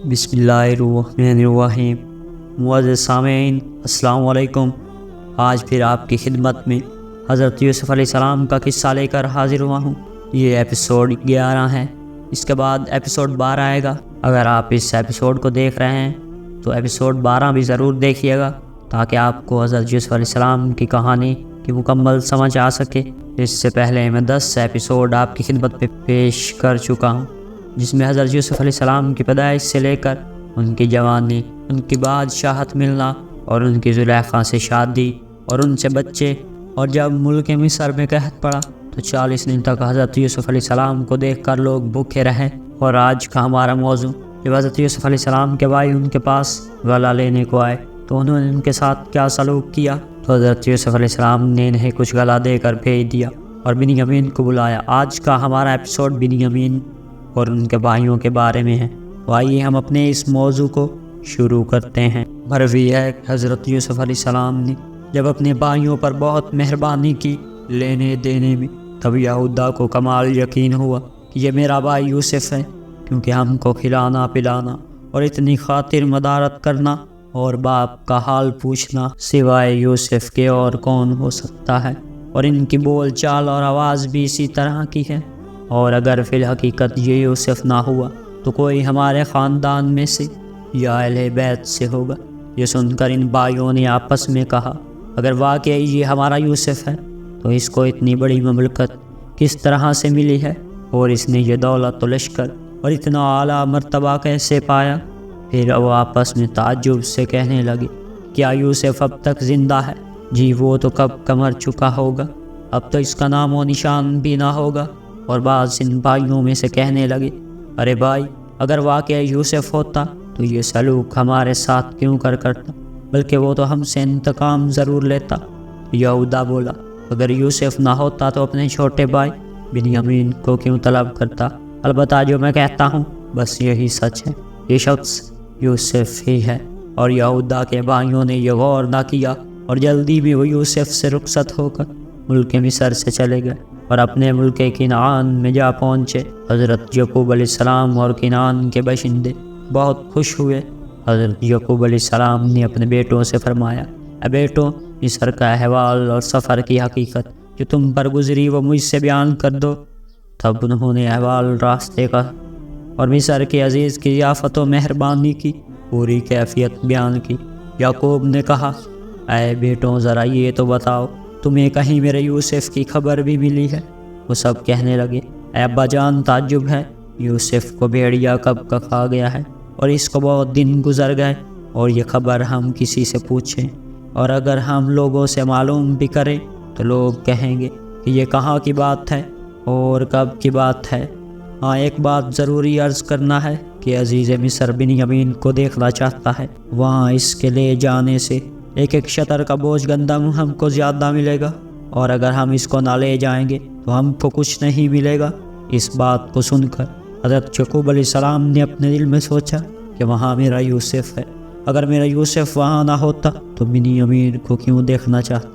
بسم اللہ الرحمن الرحیم۔ معزز سامعین السلام علیکم۔ آج پھر آپ کی خدمت میں حضرت یوسف علیہ السلام کا قصہ لے کر حاضر ہوا ہوں۔ یہ ایپیسوڈ 11 ہے، اس کے بعد ایپیسوڈ 12 آئے گا۔ اگر آپ اس ایپیسوڈ کو دیکھ رہے ہیں تو ایپیسوڈ 12 بھی ضرور دیکھیے گا تاکہ آپ کو حضرت یوسف علیہ السلام کی کہانی کی مکمل سمجھ آ سکے۔ اس سے پہلے میں 10 ایپیسوڈ آپ کی خدمت پہ پیش کر چکا ہوں، جس میں حضرت یوسف علیہ السلام کی پیدائش سے لے کر ان کی جوانی، ان کی بادشاہت ملنا اور ان کی زلیخا سے شادی اور ان سے بچے، اور جب ملک مصر میں قحط پڑا تو 40 دن تک حضرت یوسف علیہ السلام کو دیکھ کر لوگ بھوکے رہے۔ اور آج کا ہمارا موضوع، جب حضرت یوسف علیہ السلام کے بھائی ان کے پاس غلہ لینے کو آئے تو انہوں نے ان کے ساتھ کیا سلوک کیا، تو حضرت یوسف علیہ السلام نے انہیں کچھ غلہ دے کر بھیج دیا اور بنیامین کو بلایا۔ آج کا ہمارا ایپیسوڈ بنیامین اور ان کے بھائیوں کے بارے میں ہے۔ تو آئیے ہم اپنے اس موضوع کو شروع کرتے ہیں۔ مروی ہے کہ حضرت یوسف علیہ السلام نے جب اپنے بھائیوں پر بہت مہربانی کی لینے دینے میں، تب یہودا کو کمال یقین ہوا کہ یہ میرا بھائی یوسف ہے، کیونکہ ہم کو کھلانا پلانا اور اتنی خاطر مدارت کرنا اور باپ کا حال پوچھنا سوائے یوسف کے اور کون ہو سکتا ہے، اور ان کی بول چال اور آواز بھی اسی طرح کی ہے، اور اگر فی الحقیقت یہ یوسف نہ ہوا تو کوئی ہمارے خاندان میں سے یا اہل بیت سے ہوگا۔ یہ سن کر ان بھائیوں نے آپس میں کہا، اگر واقعی یہ ہمارا یوسف ہے تو اس کو اتنی بڑی مملکت کس طرح سے ملی ہے، اور اس نے یہ دولت و لشکر اور اتنا اعلیٰ مرتبہ کیسے پایا؟ پھر وہ آپس میں تعجب سے کہنے لگے، کیا یوسف اب تک زندہ ہے؟ جی وہ تو کب کا مر چکا ہوگا، اب تو اس کا نام و نشان بھی نہ ہوگا۔ اور بعض ان بھائیوں میں سے کہنے لگے، ارے بھائی، اگر واقعی یوسف ہوتا تو یہ سلوک ہمارے ساتھ کیوں کرتا، بلکہ وہ تو ہم سے انتقام ضرور لیتا۔ یہودا بولا، اگر یوسف نہ ہوتا تو اپنے چھوٹے بھائی بنیامین کو کیوں طلب کرتا؟ البتہ جو میں کہتا ہوں بس یہی سچ ہے، یہ شخص یوسف ہی ہے۔ اور یہودا کے بھائیوں نے یہ غور نہ کیا، اور جلدی بھی وہ یوسف سے رخصت ہو کر ملک مصر سے چلے گئے اور اپنے ملک کنعان میں جا پہنچے۔ حضرت یعقوب علیہ السلام اور کنعان کے باشندے بہت خوش ہوئے۔ حضرت یعقوب علیہ السلام نے اپنے بیٹوں سے فرمایا، اے بیٹوں، مصر کا احوال اور سفر کی حقیقت جو تم پر گزری وہ مجھ سے بیان کر دو۔ تب انہوں نے احوال راستے کا اور مصر کے عزیز کی ضیافت و مہربانی کی پوری کیفیت بیان کی۔ یعقوب نے کہا، اے بیٹوں، ذرا یہ تو بتاؤ، تمہیں کہیں میرے یوسف کی خبر بھی ملی ہے؟ وہ سب کہنے لگے، اے ابا جان، تعجب ہے، یوسف کو بھیڑیا کب کا کھا گیا ہے، اور اس کو بہت دن گزر گئے، اور یہ خبر ہم کسی سے پوچھیں اور اگر ہم لوگوں سے معلوم بھی کریں تو لوگ کہیں گے کہ یہ کہاں کی بات ہے اور کب کی بات ہے۔ ہاں، ایک بات ضروری عرض کرنا ہے کہ عزیز مصر بنیامین کو دیکھنا چاہتا ہے۔ وہاں اس کے لے جانے سے ایک شطر کا بوجھ گندم ہم کو زیادہ ملے گا، اور اگر ہم اس کو نہ لے جائیں گے تو ہم کو کچھ نہیں ملے گا۔ اس بات کو سن کر حضرت یعقوب علیہ السلام نے اپنے دل میں سوچا کہ وہاں میرا یوسف ہے، اگر میرا یوسف وہاں نہ ہوتا تو بنیامین کو کیوں دیکھنا چاہتا؟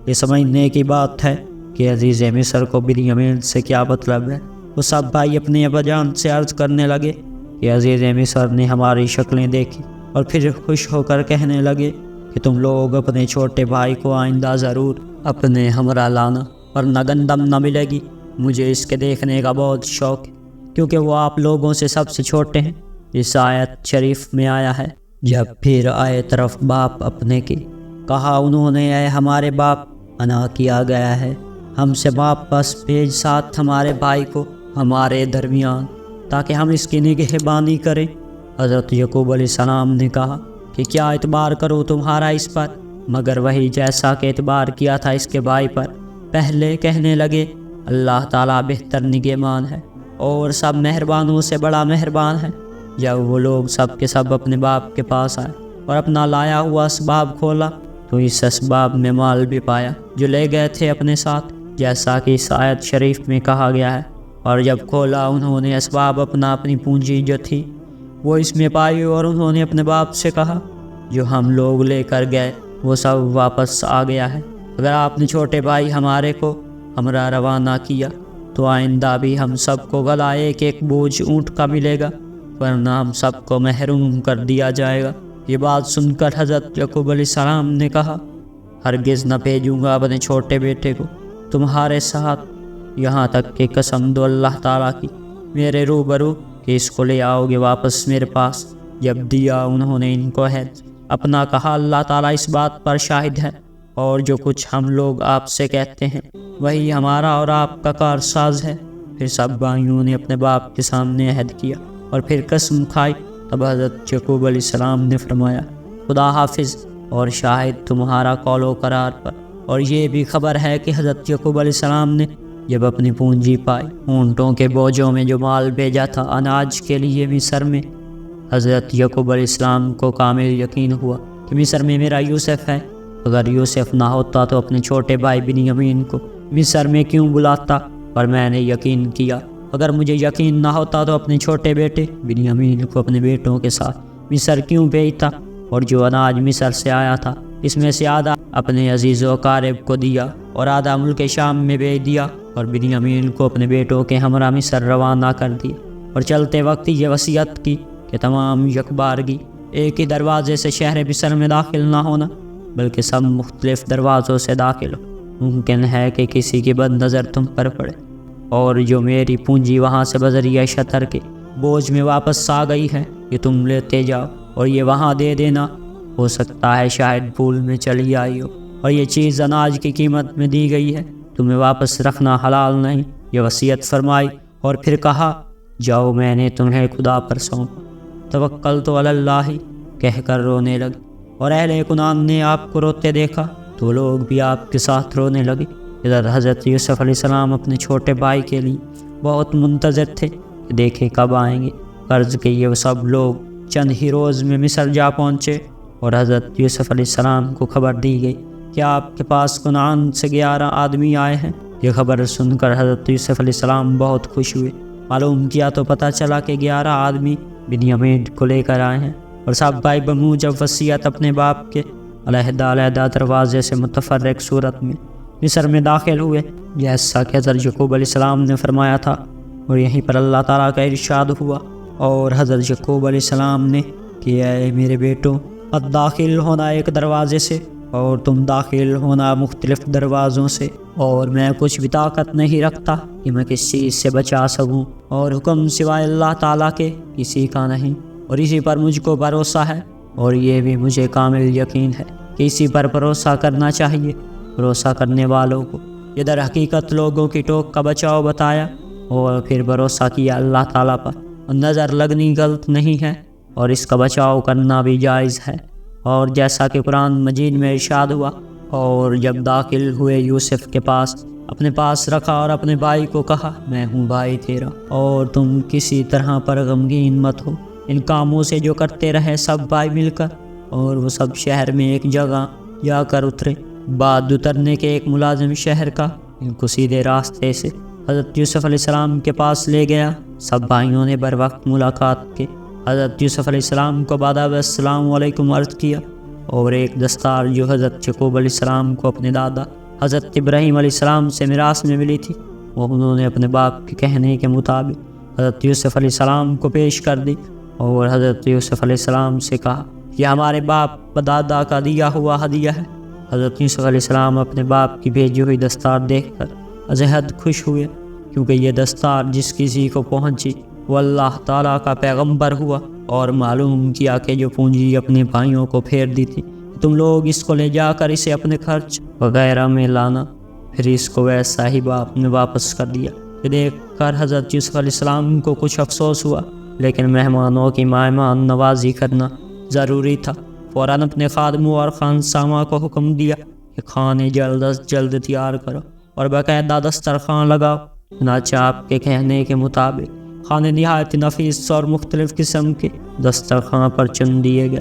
یہ سمجھنے کی بات ہے کہ عزیز مصر کو بنیامین سے کیا مطلب ہے۔ وہ سب بھائی اپنے ابا جان سے عرض کرنے لگے کہ عزیز مصر نے ہماری شکلیں دیکھی، اور پھر خوش ہو کر کہنے لگے کہ تم لوگ اپنے چھوٹے بھائی کو آئندہ ضرور اپنے ہمراہ لانا، ورنہ گندم نہ ملے گی۔ مجھے اس کے دیکھنے کا بہت شوق ہے، کیونکہ وہ آپ لوگوں سے سب سے چھوٹے ہیں۔ اس آیت شریف میں آیا ہے، جب پھر آئے طرف باپ اپنے کی، کہا انہوں نے، اے ہمارے باپ، انا کیا گیا ہے، ہم سے واپس بھیج ساتھ ہمارے بھائی کو ہمارے درمیان، تاکہ ہم اس کی نگہبانی کریں۔ حضرت یعقوب علیہ السلام نے کہا کہ کیا اعتبار کرو تمہارا اس پر، مگر وہی جیسا کہ اعتبار کیا تھا اس کے بھائی پر۔ پہلے کہنے لگے، اللہ تعالیٰ بہتر نگہبان ہے اور سب مہربانوں سے بڑا مہربان ہے۔ جب وہ لوگ سب کے سب اپنے باپ کے پاس آئے اور اپنا لایا ہوا اسباب کھولا تو اس اسباب میں مال بھی پایا جو لے گئے تھے اپنے ساتھ، جیسا کہ اس آیت شریف میں کہا گیا ہے۔ اور جب کھولا انہوں نے اسباب اپنی پونجی جو تھی وہ اس میں پائی، اور انہوں نے اپنے باپ سے کہا، جو ہم لوگ لے کر گئے وہ سب واپس آ گیا ہے۔ اگر آپ نے چھوٹے بھائی ہمارے کو ہمراہ روانہ کیا تو آئندہ بھی ہم سب کو غلہ ایک بوجھ اونٹ کا ملے گا، ورنہ ہم سب کو محروم کر دیا جائے گا۔ یہ بات سن کر حضرت یعقوب علیہ السلام نے کہا، ہرگز نہ بھیجوں گا اپنے چھوٹے بیٹے کو تمہارے ساتھ، یہاں تک کہ قسم دو اللہ تعالیٰ کی میرے روبرو کہ اس کو لے آؤ گے واپس میرے پاس۔ جب دیا انہوں نے ان کو عہد اپنا کہا، اللہ تعالیٰ اس بات پر شاہد ہے، اور جو کچھ ہم لوگ آپ سے کہتے ہیں وہی ہمارا اور آپ کا کارساز ہے۔ پھر سب بھائیوں نے اپنے باپ کے سامنے عہد کیا اور پھر قسم کھائی۔ تب حضرت یعقوب علیہ السلام نے فرمایا، خدا حافظ، اور شاہد تمہارا قول و قرار پر۔ اور یہ بھی خبر ہے کہ حضرت یعقوب علیہ السلام نے جب اپنی پونجی پائی، اونٹوں کے بوجھوں میں جو مال بھیجا تھا اناج کے لیے مصر میں، حضرت یعقوب علیہ السلام کو کامل یقین ہوا کہ مصر میں میرا یوسف ہے۔ اگر یوسف نہ ہوتا تو اپنے چھوٹے بھائی بنیامین کو مصر میں کیوں بلاتا؟ اور میں نے یقین کیا، اگر مجھے یقین نہ ہوتا تو اپنے چھوٹے بیٹے بنیامین کو اپنے بیٹوں کے ساتھ مصر کیوں بھیجتا؟ اور جو اناج مصر سے آیا تھا اس میں سے آدھا اپنے عزیز و اقارب کو دیا اور آدھا ملک شام میں بھیج دیا، اور بنیامین کو اپنے بیٹوں کے ہمراہ مصر روانہ کر دیا۔ اور چلتے وقت یہ وصیت کی کہ تمام یکبارگی ایک ہی دروازے سے شہر مصر میں داخل نہ ہونا، بلکہ سب مختلف دروازوں سے داخل ہو۔ ممکن ہے کہ کسی کی بد نظر تم پر پڑے، اور جو میری پونجی وہاں سے بذریعہ شطر کے بوجھ میں واپس آ گئی ہے کہ تم لیتے جاؤ اور یہ وہاں دے دینا۔ ہو سکتا ہے شاید پھول میں چلی آئی ہو اور یہ چیز اناج کی قیمت میں دی گئی ہے، تمہیں واپس رکھنا حلال نہیں۔ یہ وصیت فرمائی اور پھر کہا، جاؤ میں نے تمہیں خدا پر سونپا، توکلت علی اللہ کہہ کر رونے لگی۔ اور اہل کنعان نے آپ کو روتے دیکھا تو لوگ بھی آپ کے ساتھ رونے لگے۔ ادھر حضرت یوسف علیہ السلام اپنے چھوٹے بھائی کے لیے بہت منتظر تھے کہ دیکھیں کب آئیں گے۔ قرض کے یہ سب لوگ چند ہی روز میں مصر جا پہنچے، اور حضرت یوسف علیہ السلام کو خبر دی گئی کہ آپ کے پاس کنعان سے 11 آدمی آئے ہیں۔ یہ خبر سن کر حضرت یوسف علیہ السلام بہت خوش ہوئے۔ معلوم کیا تو پتہ چلا کہ 11 آدمی بنیامین کو لے کر آئے ہیں، اور سب بھائی بموجب وصیت اپنے باپ کے علیحدہ علیحدہ دروازے سے متفرق صورت میں مصر میں داخل ہوئے، جیسا کہ حضرت یعقوب علیہ السلام نے فرمایا تھا۔ اور یہیں پر اللہ تعالیٰ کا ارشاد ہوا، اور حضرت یعقوب علیہ السلام نے کہ اے میرے بیٹوں، مت داخل ہونا ایک دروازے سے اور تم داخل ہونا مختلف دروازوں سے، اور میں کچھ بھی طاقت نہیں رکھتا کہ میں کس چیز سے بچا سکوں، اور حکم سوائے اللہ تعالیٰ کے کسی کا نہیں، اور اسی پر مجھ کو بھروسہ ہے، اور یہ بھی مجھے کامل یقین ہے کہ اسی پر بھروسہ کرنا چاہیے بھروسہ کرنے والوں کو۔ یہ در حقیقت لوگوں کی ٹوک کا بچاؤ بتایا، اور پھر بھروسہ کیا اللہ تعالیٰ پر، اور نظر لگنی غلط نہیں ہے، اور اس کا بچاؤ کرنا بھی جائز ہے۔ اور جیسا کہ قرآن مجید میں ارشاد ہوا، اور جب داخل ہوئے یوسف کے پاس اپنے پاس رکھا اور اپنے بھائی کو کہا، میں ہوں بھائی تیرا، اور تم کسی طرح پر غمگین مت ہو۔ ان کاموں سے جو کرتے رہے سب بھائی مل کر، اور وہ سب شہر میں ایک جگہ جا کر اترے۔ بعد اترنے کے ایک ملازم شہر کا ان کو سیدھے راستے سے حضرت یوسف علیہ السلام کے پاس لے گیا۔ سب بھائیوں نے بر وقت ملاقات کے حضرت یوسف علیہ السلام کو باداب السلام علیکم عرض کیا، اور ایک دستار جو حضرت یعقوب علیہ السلام کو اپنے دادا حضرت ابراہیم علیہ السلام سے میراث میں ملی تھی، وہ انہوں نے اپنے باپ کے کہنے کے مطابق حضرت یوسف علیہ السلام کو پیش کر دی، اور حضرت یوسف علیہ السلام سے کہا، یہ ہمارے باپ دادا کا دیا ہوا ہدیہ ہے۔ حضرت یوسف علیہ السلام اپنے باپ کی بھیجی ہوئی دستار دیکھ کر از حد خوش ہوئے، کیونکہ یہ دستار جس کسی کو پہنچی وہ اللہ تعالیٰ کا پیغمبر ہوا، اور معلوم کیا کہ جو پونجی اپنے بھائیوں کو پھیر دی تھی، تم لوگ اس کو لے جا کر اسے اپنے خرچ وغیرہ میں لانا۔ پھر اس کو ویسا ہی باپ نے واپس کر دیا۔ یہ دیکھ کر حضرت یوسف علیہ السلام کو کچھ افسوس ہوا، لیکن مہمانوں کی مہمان نوازی کرنا ضروری تھا۔ فوراً اپنے خادموں اور خانسامہ کو حکم دیا کہ کھانے جلد از جلد تیار کرو اور باقاعدہ دسترخوان لگاؤ۔ چنانچہ آپ کے کہنے کے مطابق کھانے نہایت نفیس اور مختلف قسم کے دسترخوان پر چن دیے گئے۔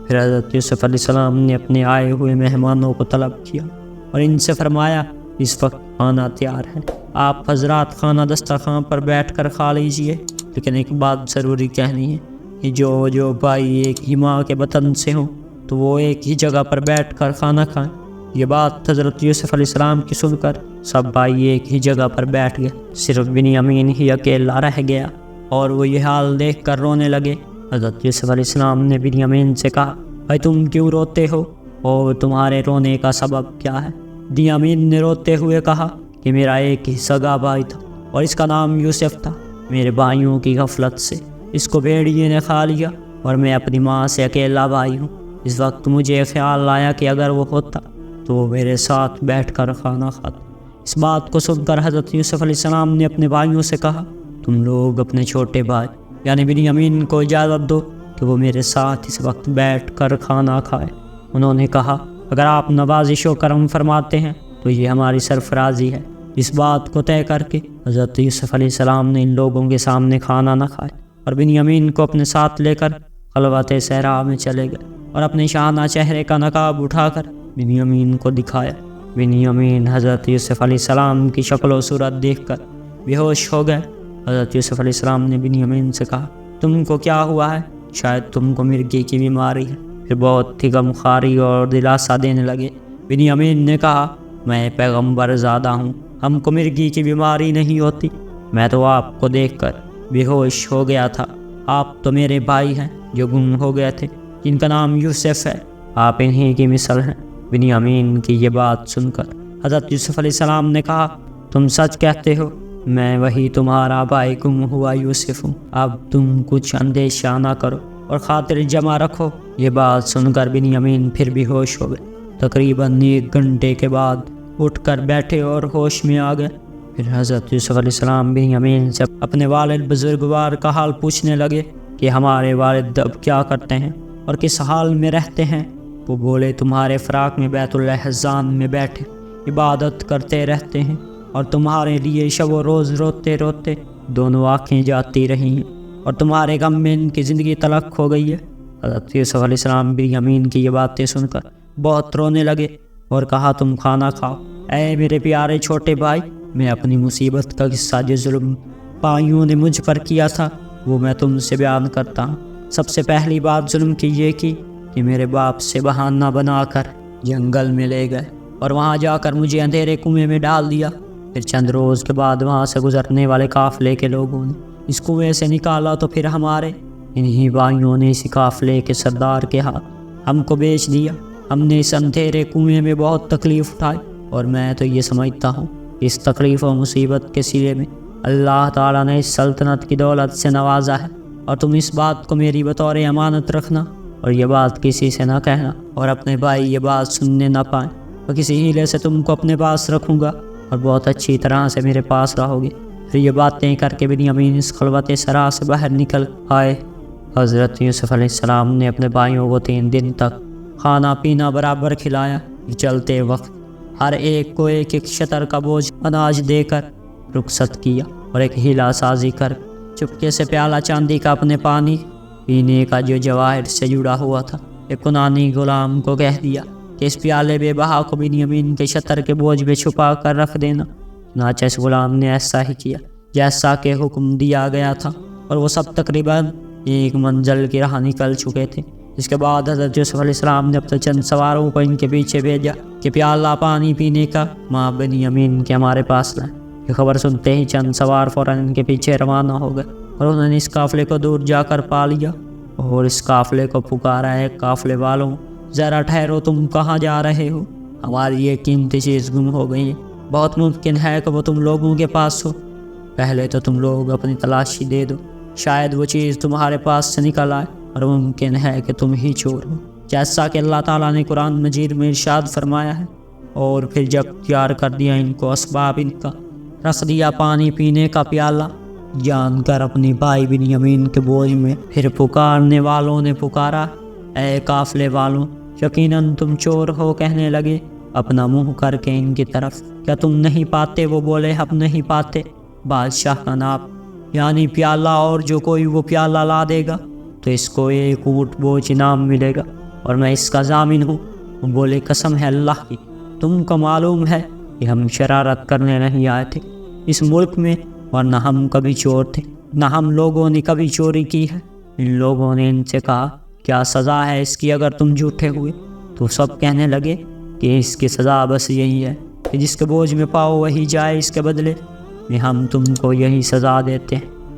پھر حضرت یوسف علیہ السلام نے اپنے آئے ہوئے مہمانوں کو طلب کیا اور ان سے فرمایا، اس وقت کھانا تیار ہے، آپ حضرات کھانا دسترخوان پر بیٹھ کر کھا لیجئے، لیکن ایک بات ضروری کہنی ہے کہ جو بھائی ایک ہی ماں کے بطن سے ہوں تو وہ ایک ہی جگہ پر بیٹھ کر کھانا کھائیں۔ یہ بات حضرت یوسف علیہ السلام کی سن کر سب بھائی ایک ہی جگہ پر بیٹھ گئے، صرف بنیامین ہی اکیلا رہ گیا۔ اور وہ یہ حال دیکھ کر رونے لگے۔ حضرت یوسف علیہ السلام نے بنیامین سے کہا، بھائی تم کیوں روتے ہو اور تمہارے رونے کا سبب کیا ہے؟ بنیامین نے روتے ہوئے کہا کہ میرا ایک ہی سگا بھائی تھا اور اس کا نام یوسف تھا۔ میرے بھائیوں کی غفلت سے اس کو بھیڑیے نے کھا لیا اور میں اپنی ماں سے اکیلا بھائی ہوں۔ اس وقت مجھے خیال آیا کہ اگر وہ ہوتا تو وہ میرے ساتھ بیٹھ کر کھانا کھاتا۔ اس بات کو سن کر حضرت یوسف علیہ السلام نے اپنے بھائیوں سے کہا، تم لوگ اپنے چھوٹے بھائی یعنی بنیامین کو اجازت دو کہ وہ میرے ساتھ اس وقت بیٹھ کر کھانا کھائے۔ انہوں نے کہا، اگر آپ نوازش و کرم فرماتے ہیں تو یہ ہماری سرفرازی ہے۔ اس بات کو طے کر کے حضرت یوسف علیہ السلام نے ان لوگوں کے سامنے کھانا نہ کھایا اور بنیامین کو اپنے ساتھ لے کر خلوت صحرا میں چلے گئے اور اپنے شاہانہ چہرے کا نقاب اٹھا کر بنیامین کو دکھایا۔ بنیامین حضرت یوسف علیہ السلام کی شکل و صورت دیکھ کر بے ہوش ہو گئے۔ حضرت یوسف علیہ السلام نے بنیامین سے کہا، تم کو کیا ہوا ہے؟ شاید تم کو مرگی کی بیماری ہے۔ پھر بہت ہی غمخواری اور دلاسا دینے لگے۔ بنیامین نے کہا، میں پیغمبر زادہ ہوں، ہم کو مرگی کی بیماری نہیں ہوتی۔ میں تو آپ کو دیکھ کر بے ہوش ہو گیا تھا۔ آپ تو میرے بھائی ہیں جو گم ہو گئے تھے، جن کا نام یوسف ہے، آپ انہی کی مثل ہیں۔ بنیامین کی یہ بات سن کر حضرت یوسف علیہ السلام نے کہا، تم سچ کہتے ہو، میں وہی تمہارا بھائی گم ہوا یوسف ہوں۔ اب تم کچھ اندیشہ نہ کرو اور خاطر جمع رکھو۔ یہ بات سن کر بنیامین پھر بھی ہوش ہو گئے۔ تقریباً 1 گھنٹے کے بعد اٹھ کر بیٹھے اور ہوش میں آ گئے۔ پھر حضرت یوسف علیہ السلام بنیامین سے اپنے والد بزرگوار کا حال پوچھنے لگے کہ ہمارے والد اب کیا کرتے ہیں اور کس حال میں رہتے ہیں؟ وہ بولے، تمہارے فراق میں بیت الاحزان میں بیٹھے عبادت کرتے رہتے ہیں اور تمہارے لیے شب و روز روتے روتے دونوں آنکھیں جاتی رہی ہیں اور تمہارے غم میں ان کی زندگی تلخ ہو گئی ہے۔ حضرت یوسف علیہ السلام بنیامین کی یہ باتیں سن کر بہت رونے لگے اور کہا، تم کھانا کھاؤ۔ اے میرے پیارے چھوٹے بھائی، میں اپنی مصیبت کا قصہ جو ظلم بھائیوں نے مجھ پر کیا تھا وہ میں تم سے بیان کرتا ہوں۔ سب سے پہلی بات ظلم کی یہ کی کہ میرے باپ سے بہانہ بنا کر جنگل میں لے گئے اور وہاں جا کر مجھے اندھیرے کنویں میں ڈال دیا۔ پھر چند روز کے بعد وہاں سے گزرنے والے قافلے کے لوگوں نے اس کنویں سے نکالا تو پھر ہمارے انہی بھائیوں نے اسی قافلے کے سردار کے ہاتھ ہم کو بیچ دیا۔ ہم نے اس اندھیرے کنویں میں بہت تکلیف اٹھائی اور میں تو یہ سمجھتا ہوں کہ اس تکلیف و مصیبت کے سلے میں اللہ تعالیٰ نے اس سلطنت کی دولت سے نوازا ہے، اور تم اس بات کو میری بطور امانت رکھنا اور یہ بات کسی سے نہ کہنا، اور اپنے بھائی یہ بات سننے نہ پائیں، اور کسی ہیلے سے تم کو اپنے پاس رکھوں گا اور بہت اچھی طرح سے میرے پاس رہو گے۔ پھر یہ باتیں کر کے بنیامین اس خلوت سرا سے باہر نکل آئے۔ حضرت یوسف علیہ السلام نے اپنے بھائیوں کو 3 دن تک کھانا پینا برابر کھلایا۔ چلتے وقت ہر ایک کو ایک ایک شتر کا بوجھ اناج دے کر رخصت کیا، اور ایک ہیلا سازی کر چپکے سے پیالہ چاندی کا اپنے پانی پینے کا جو جواہر سے جڑا ہوا تھا ایک کنانی غلام کو کہہ دیا کہ اس پیالے بے بہا کو بنیامین کے شتر کے بوجھ میں چھپا کر رکھ دینا۔ چنانچہ اس غلام نے ایسا ہی کیا جیسا کہ حکم دیا گیا تھا، اور وہ سب تقریباً 1 منزل کی راہ نکل چکے تھے۔ اس کے بعد حضرت یوسف علیہ السلام نے اپنے چند سواروں کو ان کے پیچھے بھیجا کہ پیالہ پانی پینے کا ماں بنیامین کے ہمارے پاس لائیں۔ یہ خبر سنتے ہی چند سوار فوراً ان کے پیچھے روانہ ہو گئے، اور انہوں نے اس قافلے کو دور جا کر پا لیا اور اس قافلے کو پکارا ہے، قافلے والوں ذرا ٹھہرو، تم کہاں جا رہے ہو؟ ہماری یہ قیمتی چیز گم ہو گئی ہے، بہت ممکن ہے کہ وہ تم لوگوں کے پاس ہو، پہلے تو تم لوگ اپنی تلاشی دے دو، شاید وہ چیز تمہارے پاس سے نکل آئے، اور ممکن ہے کہ تم ہی چور ہو، جیسا کہ اللہ تعالیٰ نے قرآن مجید میں ارشاد فرمایا ہے۔ اور پھر جب تیار کر دیا ان کو اسباب ان کا، رکھ دیا پانی پینے کا پیالہ، جان کر اپنی بھائی بنیامین کے بوجھ میں پھر پکارنے والوں نے پکارا، اے قافلے والوں، یقیناً تم چور ہو، کہنے لگے اپنا منہ کر کے ان کی طرف، کیا تم نہیں پاتے؟ وہ بولے، ہم نہیں پاتے۔ بادشاہ کا نام یعنی پیالہ، اور جو کوئی وہ پیالہ لا دے گا تو اس کو 1 اونٹ بوجھ انعام ملے گا، اور میں اس کا ضامن ہوں۔ وہ بولے، قسم ہے اللہ کی، تم کو معلوم ہے کہ ہم شرارت کرنے نہیں آئے تھے اس ملک میں، ورنہ ہم کبھی چور تھے، نہ ہم لوگوں نے کبھی چوری کی ہے۔ ان لوگوں نے ان سے کہا، کیا سزا ہے اس کی اگر تم جھوٹے ہوئے؟ تو سب کہنے لگے کہ اس کی سزا بس یہی ہے کہ جس کے بوجھ میں پاؤ وہی جائے، اس کے بدلے میں ہم تم کو یہی سزا دیتے ہیں۔